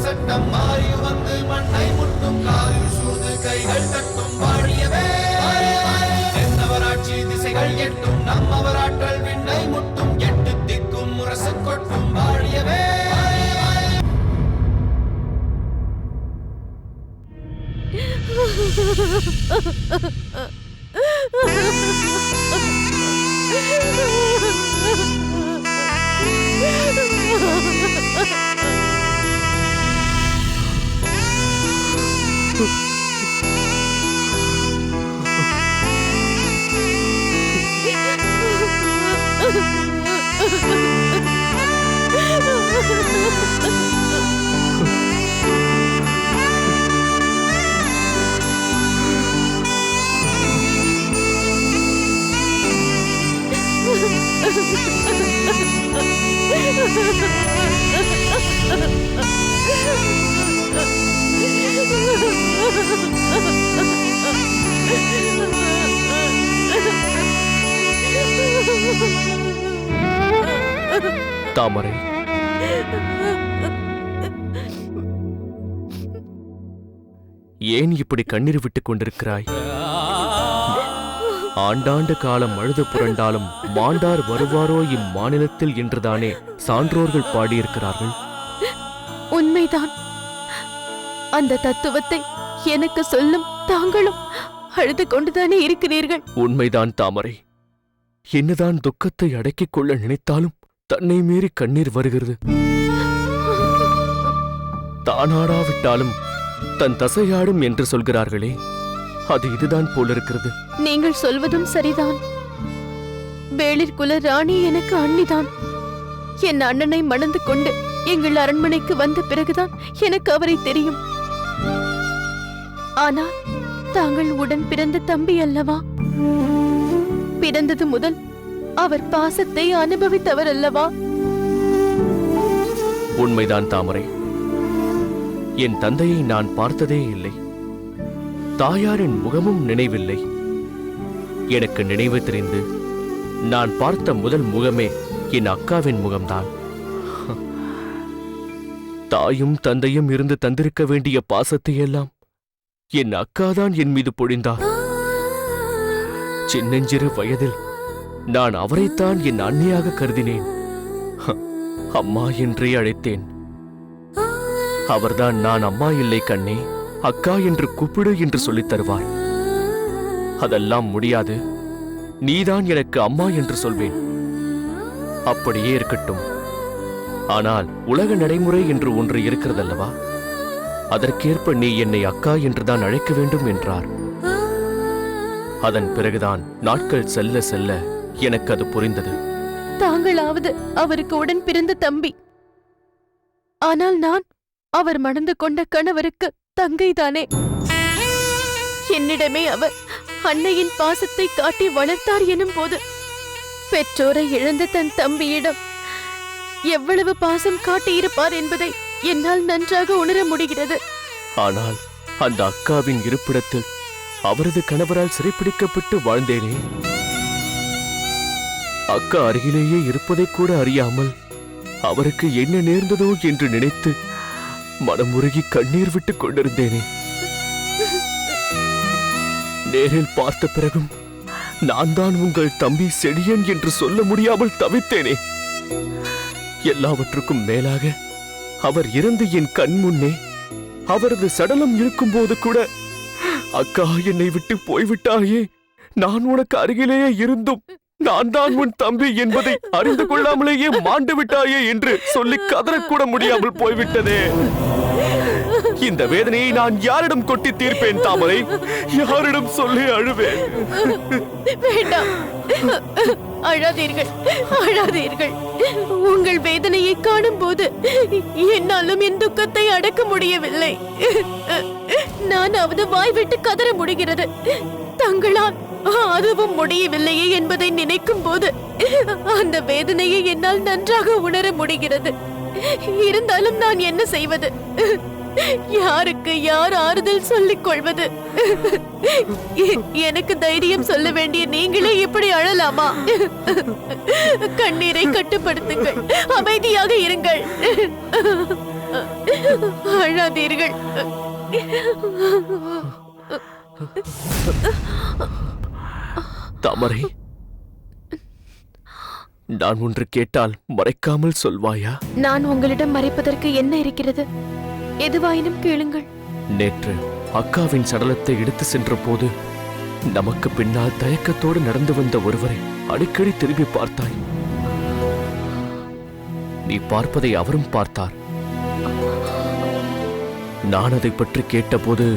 சட்டம் மாறி வந்து மண்ணை முட்டும் காலில் சூழ்ந்து கைகள் தட்டும் வாழியவே தென்னவராட்சி திசைகள் எட்டும் நம்மவராற்றல் விண்ணை முட்டும் எட்டு திக்கும் முரசு கொட்டும் வாழியவே. தாமரை, ஏன் இப்படி கண்ணீர் விட்டுக் கொண்டிருக்கிறாய்? ஆண்டாண்டு காலம் அழுது புரண்டாலும் மாண்டார் வருவாரோ இம்மாநிலத்தில் என்றுதானே சான்றோர்கள் பாடியிருக்கிறார்கள். உண்மைதான். அந்த தத்துவத்தை எனக்கு சொல்லும் தாங்களும் அழுது கொண்டுதானே இருக்கிறீர்கள். உண்மைதான் தாமரை. என்னதான் துக்கத்தை அடக்கிக் கொள்ள நினைத்தாலும் தன்னை மீறி கண்ணீர் வருகிறது. தானாடாவிட்டாலும் தன் தசையாடும் என்று சொல்கிறார்களே, அது இதுதான் போலிருக்கிறது. நீங்கள் சொல்வதும் சரிதான். வேளிர்குல ராணி எனக்கு அண்ணிதான். என் அண்ணனை மணந்து கொண்டு எங்கள் அரண்மனைக்கு வந்த பிறகுதான் எனக்கு அவரை தெரியும். ஆனால் தாங்கள் உடன் பிறந்த தம்பி அல்லவா? பிறந்தது முதல் அவர் பாசத்தை அனுபவித்தவர் அல்லவா? உண்மைதான் தாமரை. என் தந்தையை நான் பார்த்ததே இல்லை. தாயாரின் முகமும் நினைவில்லை. எனக்கு நினைவு தெரிந்து நான் பார்த்த முதல் முகமே என் அக்காவின் முகம்தான். தாயும் தந்தையும் இருந்து தந்திருக்க வேண்டிய பாசத்தை எல்லாம் என் அக்காதான் என் மீது பொழிந்தார். சின்னஞ்சிறு வயதில் நான் அவரைத்தான் என் அன்னையாக கருதினேன். அம்மா என்றே அழைத்தேன். அவர்தான் நான் அம்மா இல்லை கண்ணே, அக்கா என்று கூப்பிடு என்று சொல்லித் தருவார். அதெல்லாம் முடியாது, நீதான் எனக்கு அம்மா என்று சொல்வேன். அப்படியே இருக்கட்டும். ஆனால் உலக நடைமுறை என்று ஒன்று இருக்கிறதல்லவா, அதற்கேற்ப நீ என்னை அக்கா என்றுதான் அழைக்க வேண்டும் என்றார். அதன் பிறகுதான் நாட்கள் செல்ல செல்ல எனக்கு அது புரிந்தது. தாங்களாவது அவருக்கு உடன் பிறந்த தம்பி. ஆனால் நான் அவர் மணந்து கொண்ட கணவருக்கு தங்கைதானே. என்னிடமே அவர் அன்னையின் பாசத்தை காட்டி வளர்த்தார் எனும் போது பெற்றோரை இழந்த தன் தம்பியிடம் எவ்வளவு பாசம் காட்டியிருப்பார் என்பதை என்னால் நன்றாக உணர முடிகிறது. ஆனால் அந்த அக்காவின் இருப்பிடத்தில் அவரது கணவரால் சிறைப்பிடிக்கப்பட்டு வாழ்ந்தேனே. அக்கா அருகிலேயே இருப்பதை கூட அறியாமல் அவருக்கு என்ன நேர்ந்ததோ என்று நினைத்து மனமுருகி கண்ணீர் விட்டுக் கொண்டிருந்தேனே. நேரில் பார்த்த பிறகும் நான் தான் உங்கள் தம்பி செடியன் என்று சொல்ல முடியாமல் தவித்தேனே. எல்லாவற்றுக்கும் மேலாக அவர் இறந்து என் கண் முன்னே அவரது சடலம் இருக்கும்போது கூட, அக்கா என்னை விட்டு போய்விட்டாயே, நான் உனக்கு அருகிலேயே இருந்தும் நான் தான் உன் தம்பி என்பதை அறிந்து கொள்ளாமலேயே மாண்டு விட்டாயே என்று சொல்லி கதறக்கூட முடியாமல் போய்விட்டதே. இந்த வேதனையை நான் யாரிடம் கொட்டி தீர்ப்பேன் தாமரை? யாரிடம் சொல்லி அழுவேன்? வேண்டாம், அழாதீர்கள், அழாதீர்கள். உங்கள் வேதனையை காணும் போது என்னாலும் என் துக்கத்தை அடக்க முடியவில்லை. நானாவது வாய் விட்டு கதற முடிகிறது, தங்களால் அதுவும் முடியவில்லையே என்பதை நினைக்கும் போது அந்த வேதனையை என்னால் நன்றாக உணர முடிகிறது. இருந்தாலும் நான் என்ன செய்வது? யாருக்கு யார் ஆறுதல் சொல்லிக் கொள்வது? எனக்கு தைரியம் சொல்ல வேண்டிய நீங்களே இப்படி அழலாமா? கண்ணீரை கட்டுப்படுத்துங்கள், அமைதியாக இருங்கள். அழாதீர்கள். தாமரை, நான் ஒன்று கேட்டால் மறைக்காமல் சொல்வாயா? நான் உங்களிடம் மறைப்பதற்கு என்ன இருக்கிறது? எதுவாயினும் கேளுங்கள். நேற்று அக்காவின் சடலத்தை எடுத்து சென்ற போது நமக்கு பின்னால் தயக்கத்தோடு நடந்து வந்த ஒருவரை அடிக்கடி திரும்பி பார்த்தாய். நீ பார்ப்பதை அவரும் பார்த்தார். நான் அதை பற்றி கேட்டபோது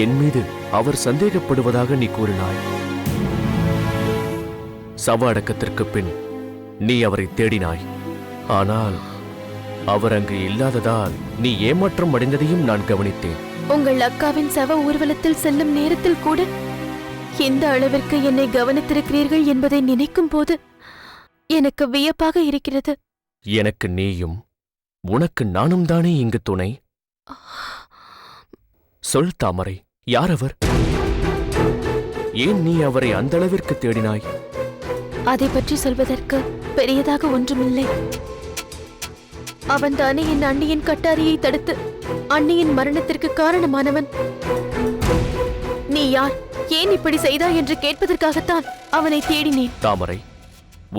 என் மீது அவர் சந்தேகப்படுவதாக நீ கூறினாய். சவ அடக்கத்திற்கு பின் நீ அவரை தேடினாய். ஆனால் அவர் அங்கு இல்லாததால் நீ ஏமாற்றம் அடைந்ததையும் நான் கவனித்தேன். உங்கள் அக்காவின் சவ ஊர்வலத்தில் செல்லும் நேரத்தில் கூட எந்த அளவிற்கு என்னை கவனித்திருக்கிறீர்கள் என்பதை நினைக்கும் போது எனக்கு வியப்பாக இருக்கிறது. எனக்கு நீயும் உனக்கு நானும் தானே இங்கு துணை. சொல் தாமரை, யார் அவர்? ஏன் நீ அவரை அந்த அளவிற்கு தேடினாய்? அதை பற்றி சொல்வதற்கு பெரியதாக ஒன்றுமில்லை. அவன்தானே என் அண்ணியின் கட்டாரியை தடுத்து அண்ணியின் மரணத்திற்கு காரணமானவன். நீ யார், ஏன் இப்படி செய்தாய் என்று கேட்பதற்காகத்தான் அவனை தேடினேன். தாமரை,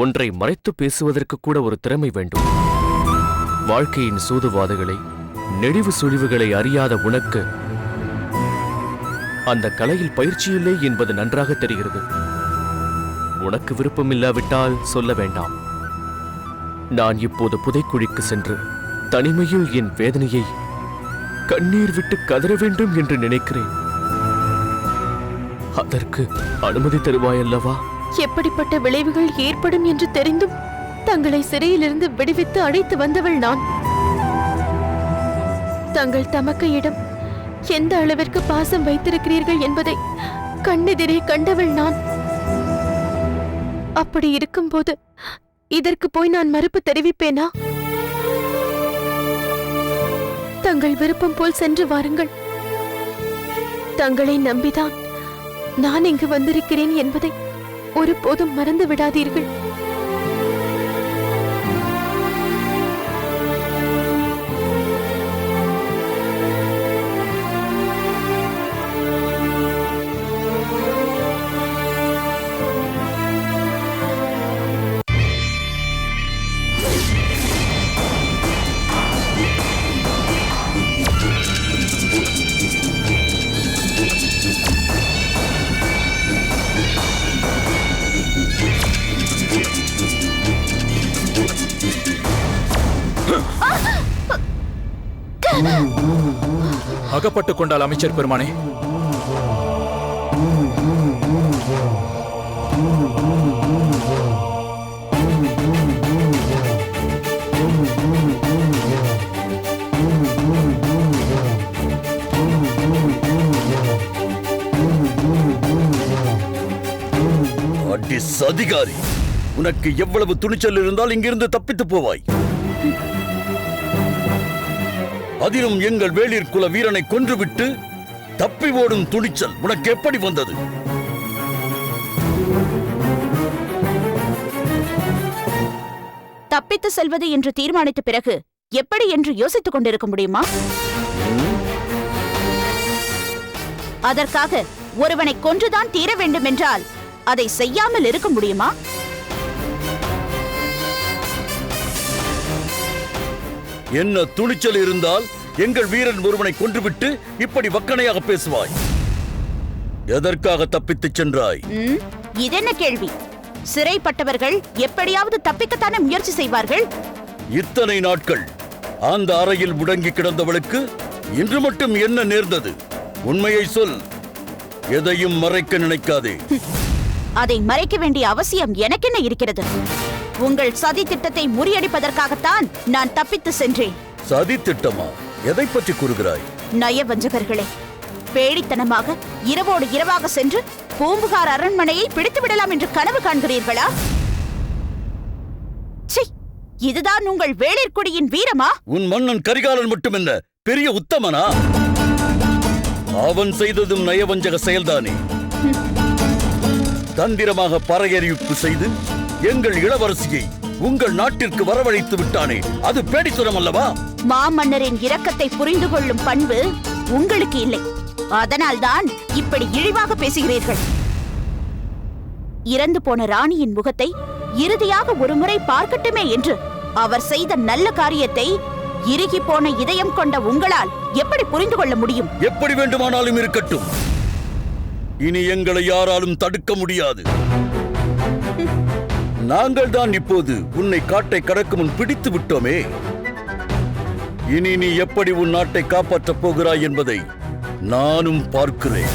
ஒன்றை மறைத்து பேசுவதற்கு கூட ஒரு திறமை வேண்டும். வாழ்க்கையின் சூதுவாதுகளை, நெடிவு சுழிவுகளை அறியாத உனக்கு அந்த கலையில் பயிற்சியில்லை என்பது நன்றாக தெரிகிறது. உனக்கு விருப்பமில்லாவிட்டால் சொல்ல வேண்டாம். நான் இப்போது புதைக்குழிக்கு சென்று தனிமையில் என் வேதனையை கண்ணீர் விட்டு கதற வேண்டும் என்று நினைக்கிறேன். அதற்கு அனுமதி தருவாயல்லவா? எப்படிப்பட்ட விளைவுகள் ஏற்படும் என்று தெரிந்தும் தங்களை சிறையிலிருந்து விடுவித்து அழைத்து வந்தவள் நான். தங்கள் தமக்கையிடம் எந்த அளவிற்கு பாசம் வைத்திருக்கிறீர்கள் என்பதை கண்ணெதிரே கண்டவள் நான். அப்படி இருக்கும்போது இதற்கு போய் நான் மறுப்பு தெரிவிப்பேனா? தங்கள் விருப்பம் போல் சென்று வாருங்கள். தங்களை நம்பிதான் நான் இங்கு வந்திருக்கிறேன் என்பதை ஒருபோதும் மறந்து விடாதீர்கள். அகப்பட்டுக் கொண்டால் அமைச்சர் பெருமானே. அடி சதிகாரி, உனக்கு எவ்வளவு துணிச்சல் இருந்தால் இங்கிருந்து தப்பித்து போவாய்? அதிலும் எங்கள் வேளிர் குல வீரனை கொன்றுவிட்டு தப்பி ஓடும் துணிச்சல் உனக்கு எப்படி வந்தது? தப்பித்து செல்வது என்று தீர்மானித்த பிறகு எப்படி என்று யோசித்துக் கொண்டிருக்க முடியுமா? அதற்காக ஒருவனை கொன்றுதான் தீர வேண்டும் என்றால் அதை செய்யாமல் இருக்க முடியுமா? என்ன துணிச்சல் இருந்தால் எங்கள் வீரன் ஒருவனை கொன்றுவிட்டு இப்படி வக்கணையாக பேசுவாய்? எதற்காக தப்பித்துச் சென்றாய்? இதென்ன கேள்வி? சிறைப்பட்டவர்கள் எப்படியாவது தப்பிக்கத்தானே முயற்சி செய்வார்கள். இத்தனை நாட்கள் அந்த அறையில் முடங்கி கிடந்தவளுக்கு இன்று மட்டும் என்ன நேர்ந்தது? உண்மையை சொல். எதையும் மறைக்க நினைக்காதே. அதை மறைக்க வேண்டிய அவசியம் எனக்கென்ன இருக்கிறது? உங்கள் சதி திட்டத்தை முறியடிப்பதற்காகத்தான் நான் தப்பித்து சென்றேன். சதி திட்டமா? எதை பற்றி கூறுகிறாய்? நயவஞ்சகர்களே, பேடித்தனமாக இரவோடு இரவாக சென்று பூம்புகார் அரண்மனையை பிடித்து விடலாம் என்று கனவு காண்கிறீர்களா? இதுதான் உங்கள் வேளிர்குடியின் வீரமா? உன் மன்னன் கரிகாலன் மட்டுமென்ன பெரிய உத்தமனா? அவன் செய்ததும் நயவஞ்சக செயல்தானே. தந்திரமாக பறையறிவிப்பு செய்து எங்கள் இளவரசியை உங்கள் நாட்டிற்கு வரவழைத்து விட்டானே, அது பேடித்தனம் அல்லவா? மாமன்னரின் இரக்கத்தை புரிந்து கொள்ளும் பண்பு உங்களுக்கு இல்லை. அதனால்தான் இப்படி இழிவாக பேசுகிறீர்கள். இறந்து போன ராணியின் முகத்தை இறுதியாக ஒருமுறை பார்க்கட்டுமே என்று அவர் செய்த நல்ல காரியத்தை இறுகி போன இதயம் கொண்ட உங்களால் எப்படி புரிந்து கொள்ள முடியும்? எப்படி வேண்டுமானாலும் இருக்கட்டும். இனி எங்களை யாராலும் தடுக்க முடியாது. நாங்கள் தான் இப்போது உன்னை காட்டை கடக்கும் முன் பிடித்து விட்டோமே. இனி நீ எப்படி உன் நாட்டை காப்பாற்றப் போகிறாய் என்பதை நானும் பார்க்கிறேன்.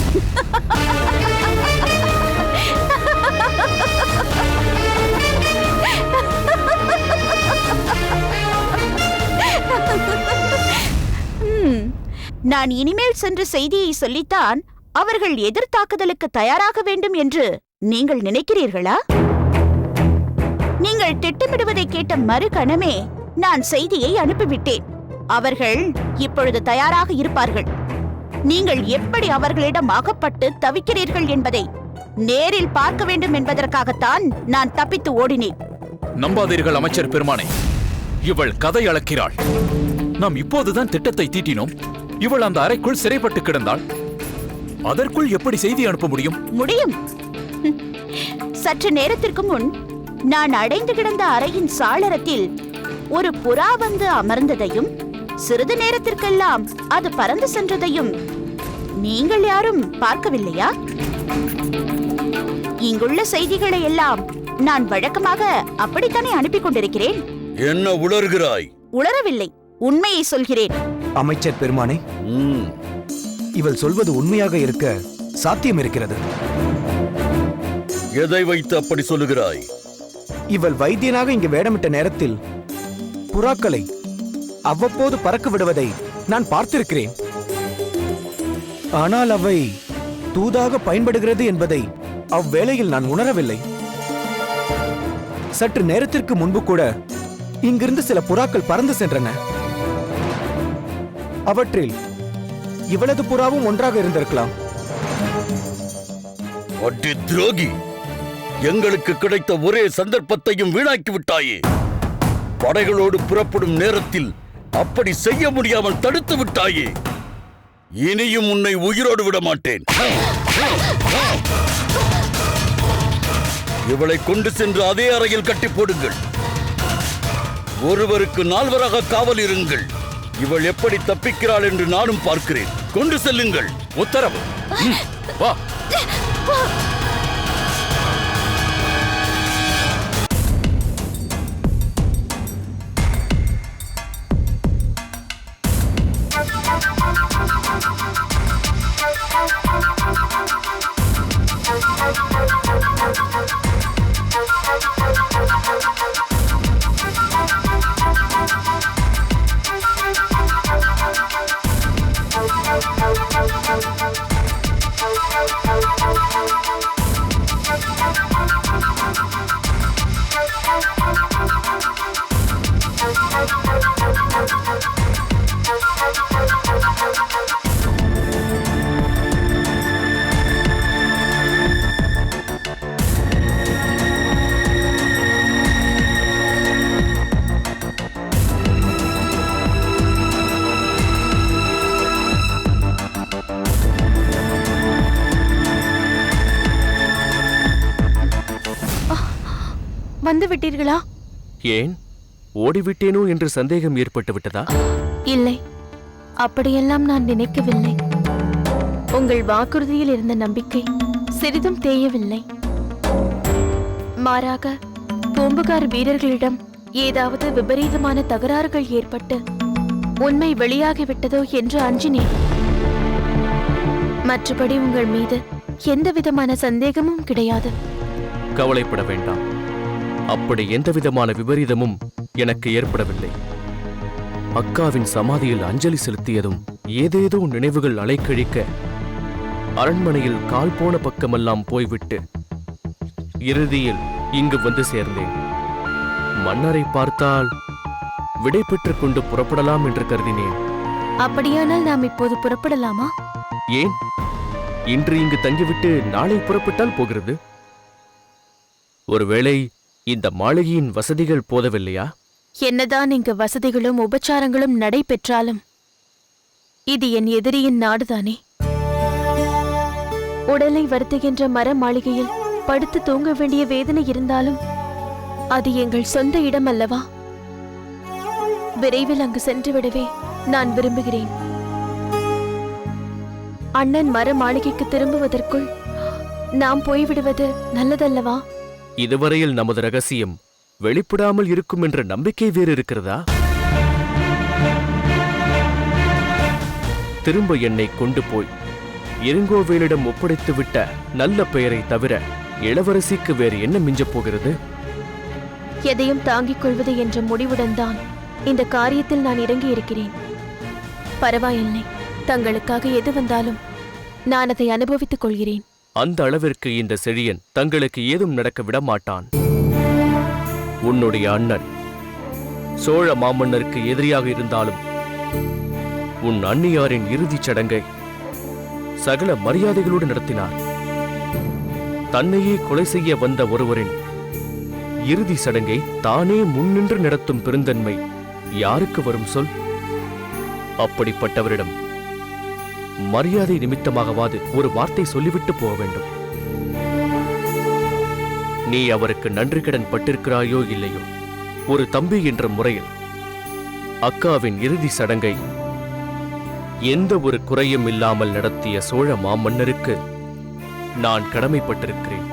நான் இனிமேல் சென்று செய்தியை சொல்லித்தான் அவர்கள் எதிர்த்தாக்குதலுக்கு தயாராக வேண்டும் என்று நீங்கள் நினைக்கிறீர்களா? நீங்கள் திட்டமிடுவதை கேட்ட மறுகணமே நான் செய்தியை அனுப்பிவிட்டேன். அவர்கள் இப்பொழுது தயாராக இருப்பார்கள். நீங்கள் எப்படி அவர்களிடம் அகப்பட்டு தவிக்கிறீர்கள் என்பதை நேரில் பார்க்க வேண்டும் என்பதற்காகத்தான் நான் தப்பித்து ஓடினேன். நம்பாதீர்கள் அமைச்சர் பெருமானே, இவள் கதை அளக்கிறாள். நாம் இப்போதுதான் திட்டத்தை தீட்டினோம். இவள் அந்த அறைக்குள் சிறைப்பட்டு கிடந்தாள். அதற்குள் எப்படி செய்தி அனுப்ப முடியும்? முடியும். சற்று நேரத்திற்கு முன் நான் அடைந்து கிடந்த அறையின் சாளரத்தில் ஒரு புறா வந்து அமர்ந்ததையும் சிறிது நேரத்திற்கெல்லாம் அது பறந்து சென்றதையும் நீங்கள் யாரும் பார்க்கவில்லையா? இங்குள்ள செய்திகளை எல்லாம் நான் வழக்கமாக அப்படித்தானே அனுப்பி கொண்டிருக்கிறேன். என்ன உளறுகிறாய்? உளரவில்லை, உண்மையை சொல்கிறேன். அமைச்சர் பெருமானே, இவள் சொல்வது உண்மையாக இருக்க சாத்தியம் இருக்கிறது. எதை வைத்து அப்படி சொல்லுகிறாய்? இவள் வைத்தியனாக இங்கு வேடமிட்ட நேரத்தில் புறாக்களை அவ்வப்போது பறக்க விடுவதை நான் பார்த்திருக்கிறேன். ஆனால் அவை தூதாக பயன்படுகிறது என்பதை அவ்வேளையில் நான் உணரவில்லை. சற்று நேரத்திற்கு முன்பு கூட இங்கிருந்து சில புறாக்கள் பறந்து சென்றன. அவற்றில் இவளது புறாவும் ஒன்றாக இருந்திருக்கலாம். அடி துரோகி! எங்களுக்கு கிடைத்த ஒரே சந்தர்ப்பத்தையும் வீணாக்கி விட்டாயே. படைகளோடு புறப்படும் நேரத்தில் அப்படி செய்ய முடியாமல் தடுத்து விட்டாயே. இனியும் உன்னை உயிரோடு விட மாட்டேன். இவளை கொண்டு சென்று அதே அறையில் கட்டி போடுங்கள். ஒருவருக்கு 4 காவல் இருங்கள். இவள் எப்படி தப்பிக்கிறாள் என்று நானும் பார்க்கிறேன். கொண்டு செல்லுங்கள். உத்தரவு. வா. வந்து விட்டீர்களா? ஏன், ஓடிவிட்டேனோ என்று சந்தேகம் ஏற்பட்டு விட்டதா? இல்லை, அப்படியெல்லாம் நான் நினைக்கவில்லை. உங்கள் வாக்குறுதியில் இருந்த நம்பிக்கை சிறிதும் தேயவில்லை. மாறாக பூம்புகார் வீரர்களிடம் ஏதாவது விபரீதமான தகராறுகள் ஏற்பட்டு உண்மை வெளியாகிவிட்டதோ என்று அஞ்சினேன். மற்றபடி உங்கள் மீது எந்தவிதமான சந்தேகமும் கிடையாது. கவலைப்பட வேண்டாம். அப்படி எந்தவிதமான விபரீதமும் எனக்கு ஏற்படவில்லை. அக்காவின் சமாதியில் அஞ்சலி செலுத்தியதும் ஏதேதோ நினைவுகள் அலைக்கழிக்க அரண்மனையில் கால் போன பக்கமெல்லாம் போய்விட்டு இறுதியில் இங்கு வந்து சேர்ந்தேன். மன்னரை பார்த்தால் விடை பெற்றுக் கொண்டு புறப்படலாம் என்று கருதினேன். அப்படியானால் நாம் இப்போது புறப்படலாமா? ஏன், இன்று இங்கு தங்கிவிட்டு நாளை புறப்பட்டால் போகிறது. ஒருவேளை இந்த மாளிகையின் வசதிகள் போதவில்லையா? என்னதான் இங்கு வசதிகளும் உபச்சாரங்களும் நடைபெற்றாலும் இது என் எதிரியின் நாடுதானே. உடலை வருத்துகின்ற மர மாளிகையில் படுத்து தூங்க வேண்டிய வேதனை இருந்தாலும் அது எங்கள் சொந்த இடம் அல்லவா? விரைவில் அங்கு சென்று விடவே நான் விரும்புகிறேன். அண்ணன் மர மாளிகைக்கு திரும்புவதற்குள் நாம் போய்விடுவது நல்லதல்லவா? இதுவரையில் நமது ரகசியம் வெளிப்படாமல் இருக்கும் என்ற நம்பிக்கை வேறு இருக்கிறதா? திரும்ப என்னை கொண்டு போய் இருங்கோவேலிடம் ஒப்படைத்துவிட்ட நல்ல பெயரை தவிர இளவரசிக்கு வேறு என்ன மிஞ்சப் போகிறது? எதையும் தாங்கிக் கொள்வது என்ற முடிவுடன் தான் இந்த காரியத்தில் நான் இறங்கி இருக்கிறேன். பரவாயில்லை, தங்களுக்காக எது வந்தாலும் நான் அதை அனுபவித்துக் கொள்கிறேன். அந்த அளவிற்கு இந்த செழியன் தங்களுக்கு ஏதும் நடக்க விட மாட்டான். உன்னுடைய அண்ணன் சோழ மாமன்னருக்கு எதிரியாக இருந்தாலும் உன் அண்ணியாரின் இறுதிச் சடங்கை சகல மரியாதைகளோடு நடத்தினார். தன்னையே கொலை செய்ய வந்த ஒருவரின் இறுதி சடங்கை தானே முன்னின்று நடத்தும் பெருந்தன்மை யாருக்கு வரும் சொல்? அப்படிப்பட்டவரிடம் மரியாதை நிமித்தமாகவாது ஒரு வார்த்தை சொல்லிவிட்டு போக வேண்டும். நீ அவருக்கு நன்றி கடன் பட்டிருக்கிறாயோ இல்லையோ, ஒரு தம்பி என்ற முறையில் அக்காவின் இறுதி சடங்கை எந்த ஒரு குறையும் இல்லாமல் நடத்திய சோழ மாமன்னருக்கு நான் கடமைப்பட்டிருக்கிறேன்.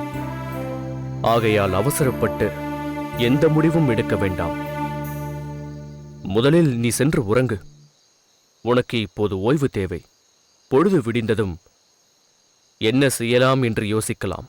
ஆகையால் அவசரப்பட்டு எந்த முடிவும் எடுக்க வேண்டாம். முதலில் நீ சென்று உறங்கு. உனக்கு இப்போது ஓய்வு தேவை. பொழுது விடிந்ததும் என்ன செய்யலாம் என்று யோசிக்கலாம்.